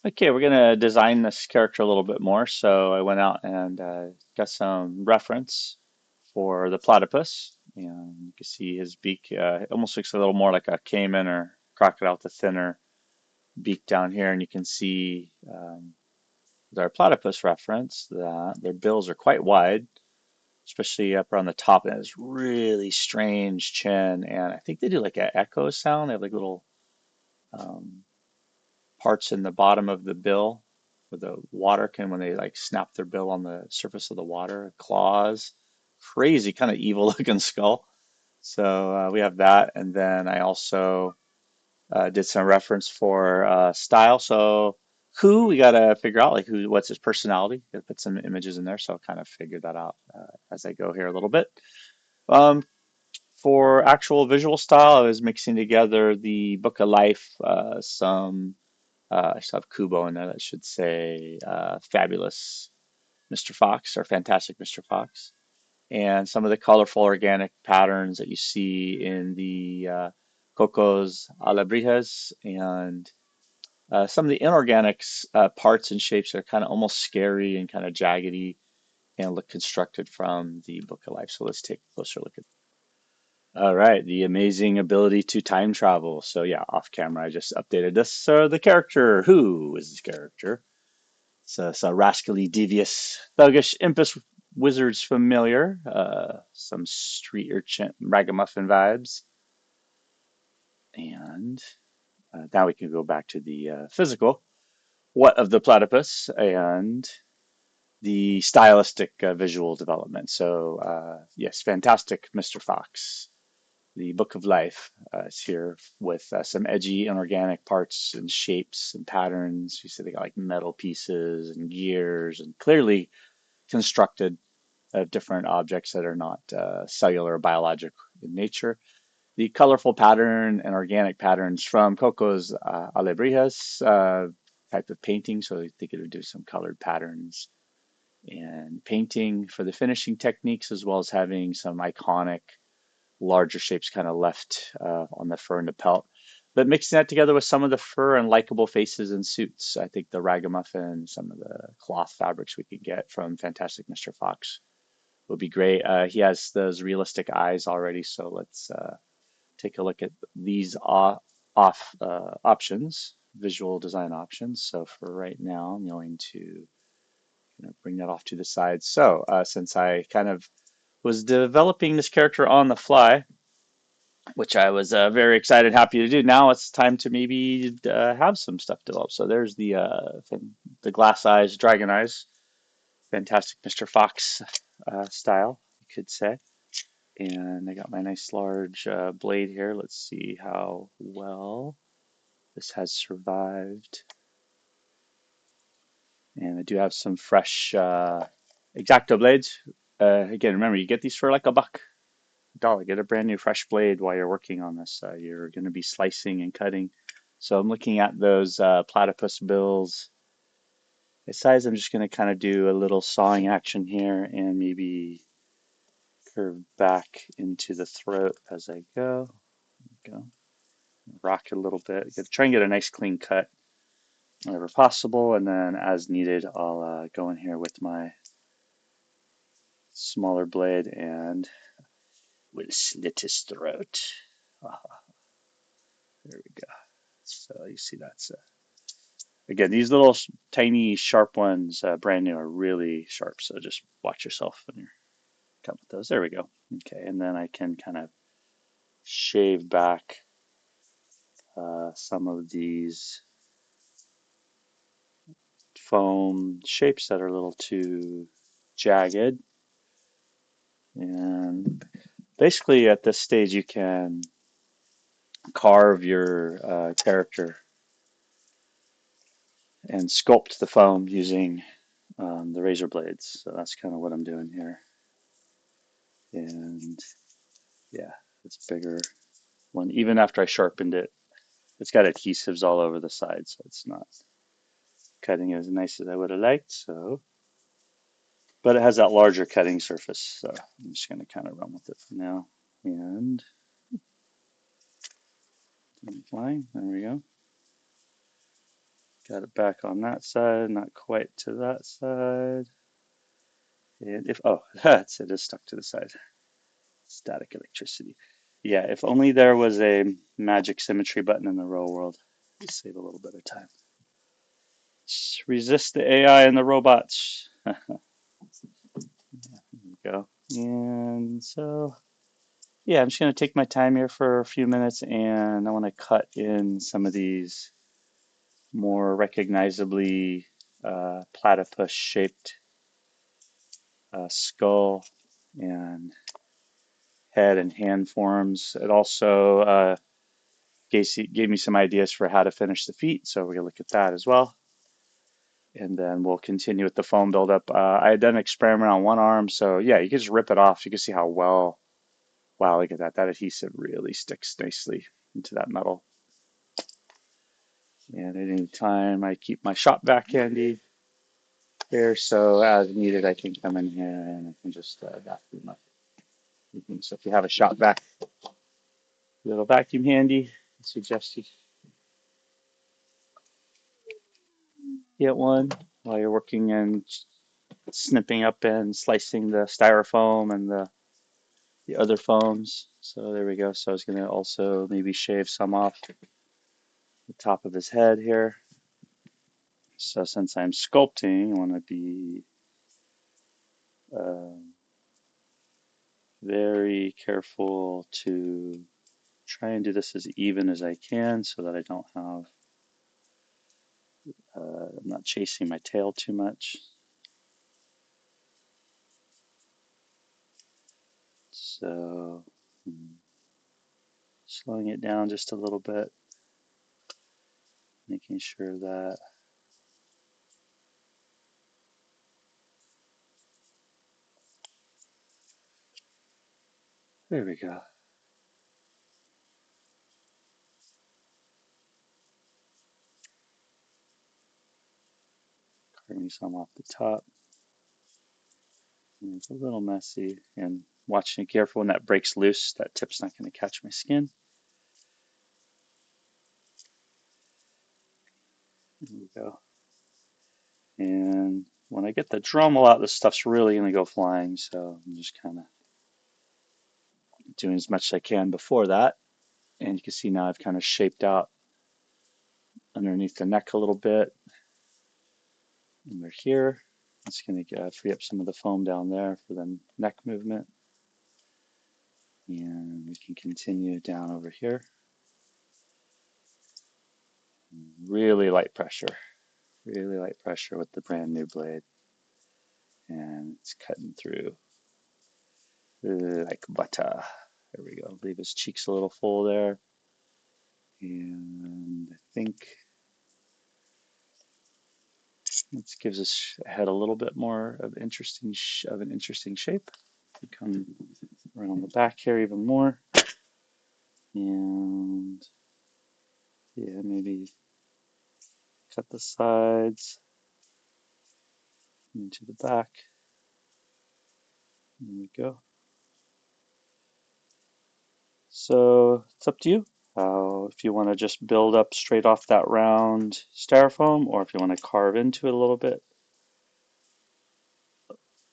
Okay, we're gonna design this character a little bit more. So I went out and got some reference for the platypus. And you can see his beak. It almost looks a little more like a caiman or crocodile with a thinner beak down here. And you can see with our platypus reference that their bills are quite wide, especially up around the top. And it's really strange chin. And I think they do like an echo sound. They have like little um, parts in the bottom of the bill where the water can, when they like snap their bill on the surface of the water, claws, crazy kind of evil looking skull. So we have that. And then I also did some reference for style. So who we got to figure out like who, what's his personality. Got to put some images in there. So I'll kind of figure that out as I go here a little bit. Um, for actual visual style, I was mixing together the Book of Life, some I still have Kubo in it. I should say Fabulous Mr. Fox or Fantastic Mr. Fox. And some of the colorful organic patterns that you see in the Cocos Alebrijes and some of the inorganics parts and shapes that are kind of almost scary and kind of jaggedy and look constructed from the Book of Life. So let's take a closer look at. All right, the amazing ability to time travel. So yeah, off camera, I just updated this. So the character, who is this character? It's a rascally, devious, thuggish, impish wizard's familiar. Some street urchin, ragamuffin vibes. And now we can go back to the physical. What of the platypus and the stylistic visual development. So yes, fantastic, Mr. Fox. The Book of Life is here with some edgy inorganic parts and shapes and patterns. You see they got like metal pieces and gears and clearly constructed of different objects that are not cellular or biologic in nature. The colorful pattern and organic patterns from Coco's Alebrijas type of painting. So I think it would do some colored patterns and painting for the finishing techniques, as well as having some iconic larger shapes kind of left on the fur and the pelt. But mixing that together with some of the fur and likable faces and suits, I think the ragamuffin, some of the cloth fabrics we could get from Fantastic Mr. Fox would be great. He has those realistic eyes already, so let's take a look at these options, visual design options. So for right now, I'm going to bring that off to the side. So since I kind of was developing this character on the fly, which I was very excited, happy to do. Now it's time to maybe have some stuff developed. So there's the glass eyes, dragon eyes, fantastic Mr. Fox style, you could say. And I got my nice large blade here. Let's see how well this has survived. And I do have some fresh X-Acto blades. Again, remember, you get these for like $1. Get a brand new fresh blade while you're working on this. You're going to be slicing and cutting. So I'm looking at those platypus bills. The size, I'm just going to kind of do a little sawing action here and maybe curve back into the throat as I go. Go. Rock it a little bit. Try and get a nice clean cut whenever possible. And then as needed, I'll go in here with my smaller blade and we'll slit his throat. Ah, there we go. So you see that's again, these little tiny sharp ones, brand new, are really sharp. So just watch yourself when you're done with those. There we go. Okay, and then I can kind of shave back some of these foam shapes that are a little too jagged. And basically, at this stage, you can carve your character and sculpt the foam using the razor blades. So that's kind of what I'm doing here. And yeah, it's bigger one. Even after I sharpened it, it's got adhesives all over the side, so it's not cutting as nice as I would have liked. So, but it has that larger cutting surface, so I'm just going to kind of run with it for now. And flying, there we go. Got it back on that side, not quite to that side. And if, oh, that's it is stuck to the side. Static electricity. Yeah, if only there was a magic symmetry button in the real world. Save a little bit of time. Resist the AI and the robots. There we go. And so, yeah, I'm just going to take my time here for a few minutes and I want to cut in some of these more recognizably platypus shaped skull and head and hand forms. It also gave me some ideas for how to finish the feet, so we're going to look at that as well. And then we'll continue with the foam buildup. I had done an experiment on one arm, so yeah, you can just rip it off. You can see how well, wow, look at that. That adhesive really sticks nicely into that metal. And at any time, I keep my shop vac handy here, so as needed, I can come in here and I can just vacuum up. So if you have a shop vac, little vacuum handy, I suggest you get one while you're working and snipping up and slicing the styrofoam and the other foams. So there we go. So I was going to also maybe shave some off the top of his head here. So since I'm sculpting, I want to be uh, very careful to try and do this as even as I can so that I don't have, I'm not chasing my tail too much. So slowing it down just a little bit, making sure that there we go. Carving some off the top. And it's a little messy and watching it careful when that breaks loose, that tip's not going to catch my skin. There we go. And when I get the Dremel out, this stuff's really going to go flying. So I'm just kind of doing as much as I can before that. And you can see now I've kind of shaped out underneath the neck a little bit. Under here, it's going to free up some of the foam down there for the neck movement. And we can continue down over here. Really light pressure with the brand new blade. And it's cutting through like butter. There we go. Leave his cheeks a little full there. And I think this gives his head a little bit more of an interesting shape. We come around the back here even more. And yeah, maybe cut the sides into the back. There we go. So it's up to you. If you want to just build up straight off that round styrofoam, or if you want to carve into it a little bit,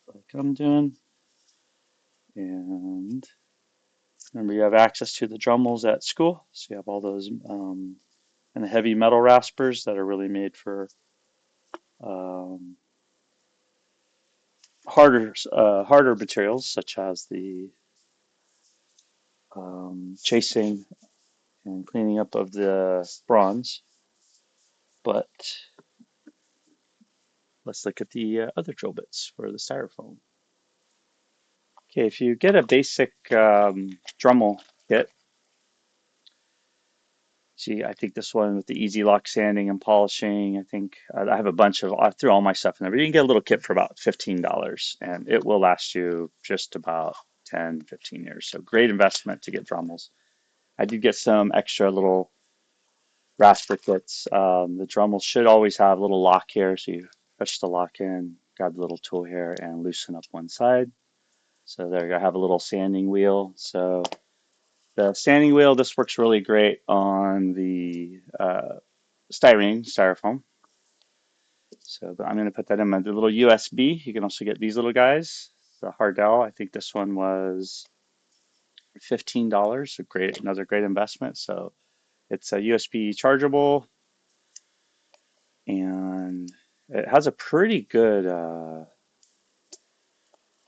like I'm doing. And remember, you have access to the Dremels at school, so you have all those and the heavy metal raspers that are really made for um, harder materials, such as the chasing and cleaning up of the bronze. But let's look at the other drill bits for the styrofoam. Okay, if you get a basic Dremel kit, see, I think this one with the easy lock sanding and polishing, I think I have a bunch of, I threw all my stuff in there, but you can get a little kit for about $15 and it will last you just about 10, 15 years. So great investment to get Dremels. I did get some extra little rasper kits. The Dremels should always have a little lock here, so you push the lock in, grab the little tool here and loosen up one side. So there you go, I have a little sanding wheel. So the sanding wheel, this works really great on the styrofoam. So I'm going to put that in my little USB. You can also get these little guys. The Hardell, I think this one was $15. A great, another great investment. So it's a USB chargeable, and it has a pretty good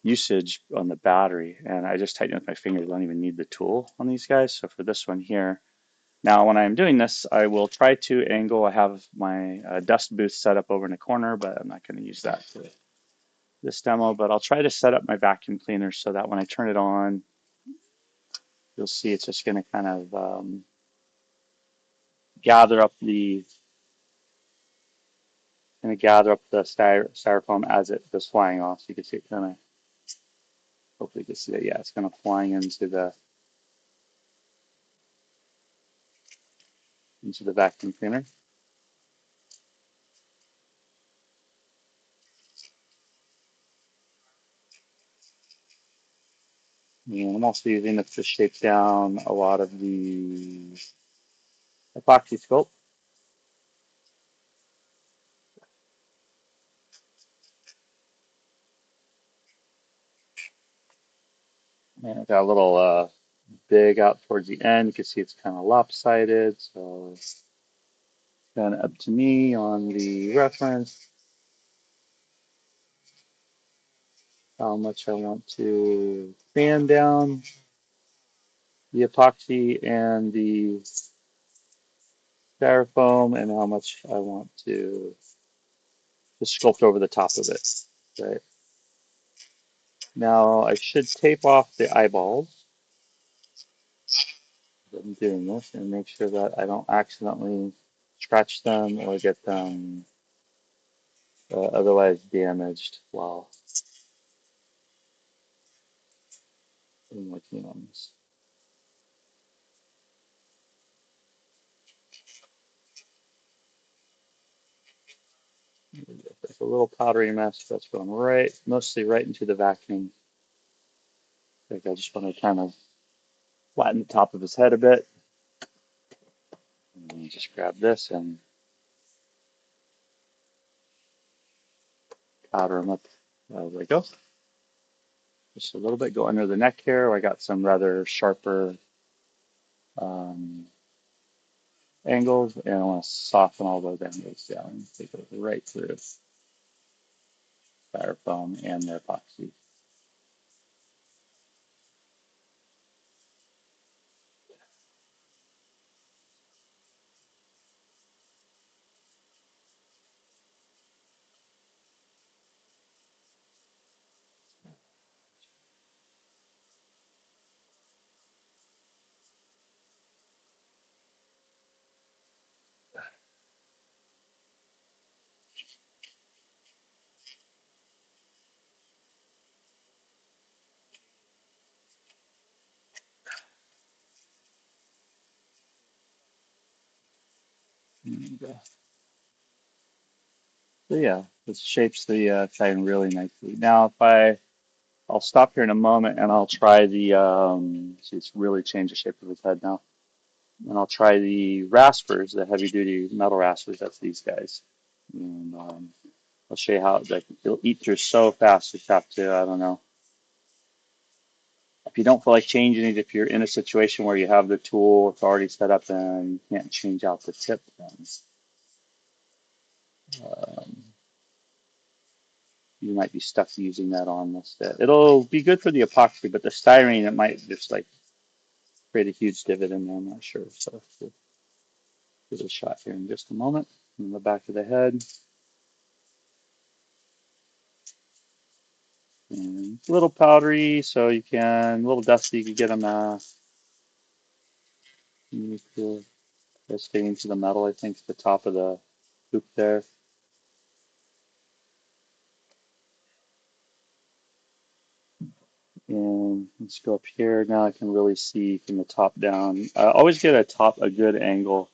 usage on the battery. And I just tighten it with my fingers. I don't even need the tool on these guys. So for this one here, now when I'm doing this, I will try to angle. I have my dust booth set up over in the corner, but I'm not going to use that for this demo. But I'll try to set up my vacuum cleaner so that when I turn it on, you'll see it's just going to kind of gather up the styrofoam as it goes flying off. So you can see it kind of, hopefully you can see that. Yeah, it's kind of flying into the vacuum cleaner. And I'm also using it to shape down a lot of the epoxy sculpt. And I got a little big out towards the end. You can see it's kind of lopsided. So it's kind of up to me on the reference how much I want to fan down the epoxy and the styrofoam and how much I want to just sculpt over the top of it. Right. Now I should tape off the eyeballs as I'm doing this and make sure that I don't accidentally scratch them or get them otherwise damaged while I'm working on this. There's a little powdery mess that's going right, mostly right into the vacuum. Like I just want to kind of flatten the top of his head a bit. And just grab this and powder him up. There we go. Just a little bit. Go under the neck here. I got some rather sharper um, angles, and I want to soften all those angles down. Take it right through styrofoam and the epoxy. And, so yeah, this shapes the shine really nicely. Now, I'll stop here in a moment and I'll try the, see, it's really changed the shape of his head now. And I'll try the raspers, the heavy duty metal raspers. That's these guys. And I'll show you how like it'll eat through so fast. You have to, I don't know. If you don't feel like changing it, if you're in a situation where you have the tool, it's already set up and you can't change out the tip, then um, you might be stuck using that on this. It'll be good for the epoxy, but the styrene, it might just like create a huge divot in there. I'm not sure. So we'll give it a shot here in just a moment. In the back of the head. And it's a little powdery, so you can, a little dusty, you can get them you could stay into the metal, I think, the top of the hoop there. And let's go up here. Now I can really see from the top down. I always get a good angle.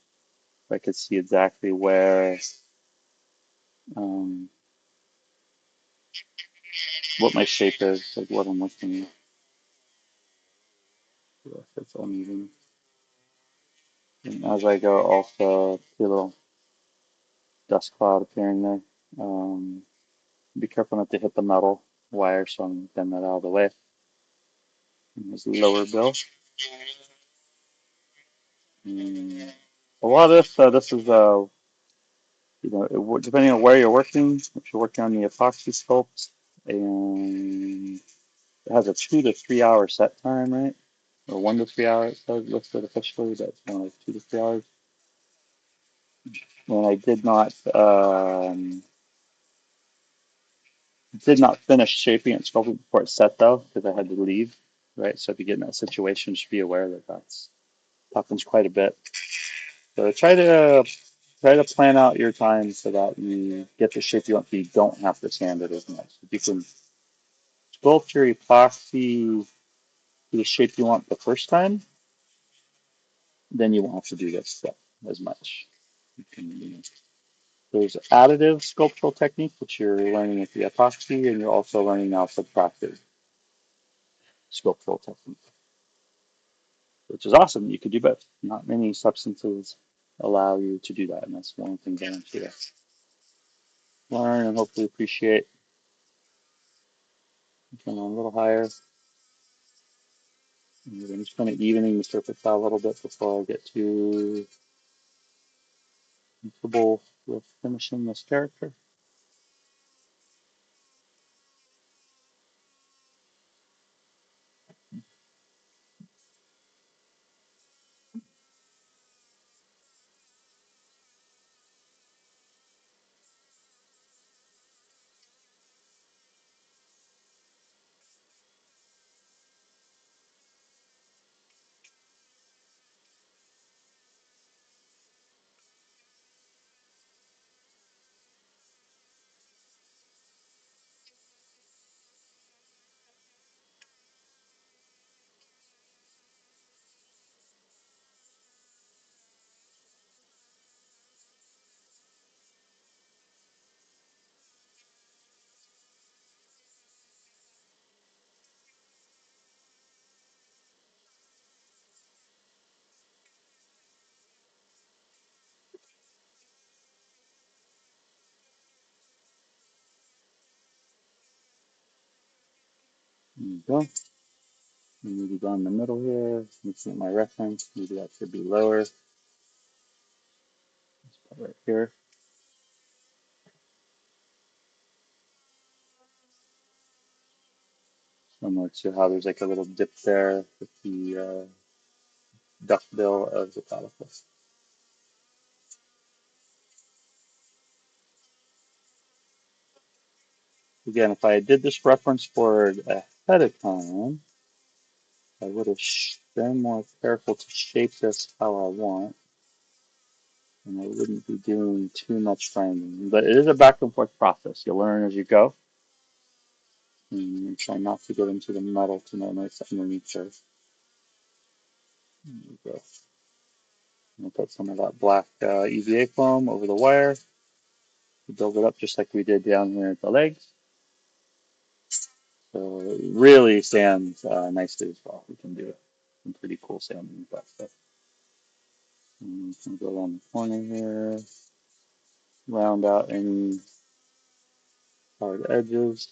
I could see exactly where, um, what my shape is, like what I'm looking at. If it's uneven. And as I go, also see a little dust cloud appearing there. Um, be careful not to hit the metal wire, so I'm getting that out of the way. And there's the lower bill. And a lot of this is depending on where you're working, if you're working on the epoxy sculpts, and it has a 2 to 3 hour set time, right? Or 1 to 3 hours, so it listed officially, but it's more like 2 to 3 hours. And I did not finish shaping and sculpting before it's set though, because I had to leave, right? So if you get in that situation, just be aware that that happens quite a bit. So try to plan out your time so that you get the shape you want, so you don't have to sand it as much. If you can sculpt your epoxy to the shape you want the first time, then you won't have to do this step as much. There's additive sculptural technique, which you're learning with the epoxy, and you're also learning now subtractive sculptural technique, which is awesome. You could do both. Not many substances allow you to do that, and that's one of the things I want you to learn and hopefully appreciate. Come on a little higher. And I'm just kind of evening the surface out a little bit before I get too comfortable with finishing this character. There you go. And maybe down the middle here, looking at my reference, maybe that should be lower. Let's put right here. Similar to how there's like a little dip there with the duckbill of the platypus. Again, if I did this reference board ahead of time, I would have been more careful to shape this how I want, and I wouldn't be doing too much grinding. But it is a back and forth process. You'll learn as you go, and you try not to get into the metal to know what's underneath there. There you go. I'll put some of that black EVA foam over the wire to build it up just like we did down here at the legs. So it really sands nicely as well. We can do some pretty cool sanding with that stuff. And we can go around the corner here, round out any hard edges.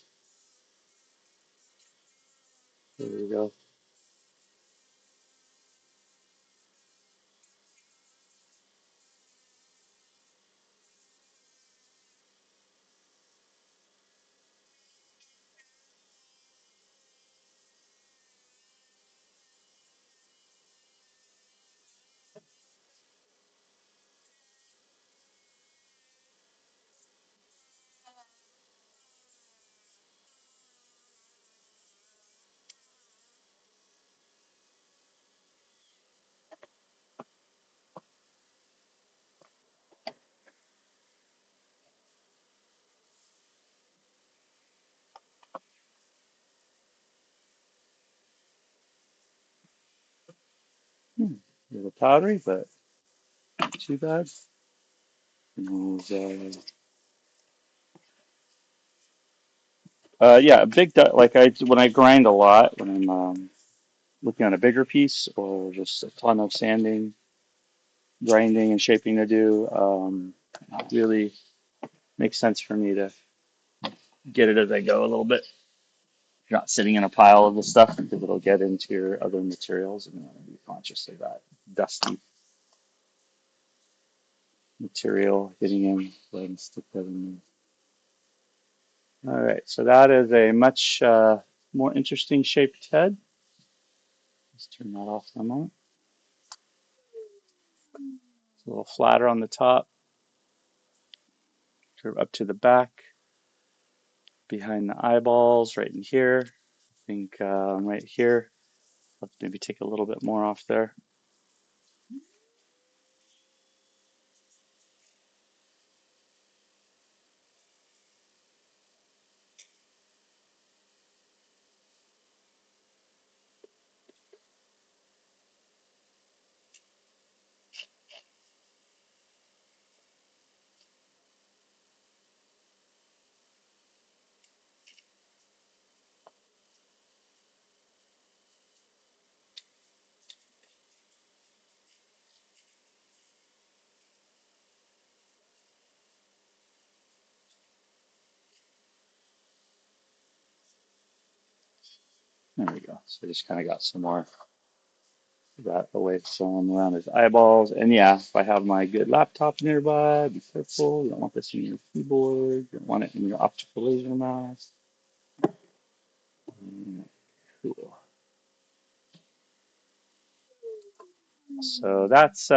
There we go. Hmm. A little powdery, but not too bad. And yeah, a big like when I grind a lot when I'm looking on a bigger piece or just a ton of sanding, grinding, and shaping to do. Not really. makes sense for me to get it as I go a little bit. You're not sitting in a pile of the stuff because it'll get into your other materials, and you want to be conscious of that dusty material getting in. Go ahead and stick that in there. All right, so that is a much more interesting shaped head. Let's turn that off for a moment. It's a little flatter on the top, curve up to the back, behind the eyeballs, right in here. I think right here. Let's maybe take a little bit more off there. There we go. So I just kind of got some more of that away from around his eyeballs. And yeah, if I have my good laptop nearby, be careful. You don't want this in your keyboard. You don't want it in your optical laser mask. Cool. So that's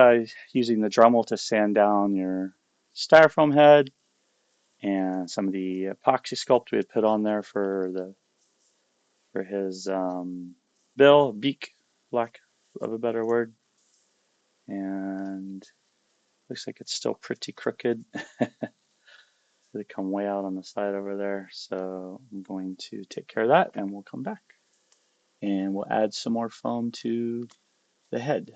using the Dremel to sand down your styrofoam head and some of the epoxy sculpt we had put on there for his bill, beak, lack of a better word. And looks like it's still pretty crooked. They come way out on the side over there. So I'm going to take care of that and we'll come back. And we'll add some more foam to the head.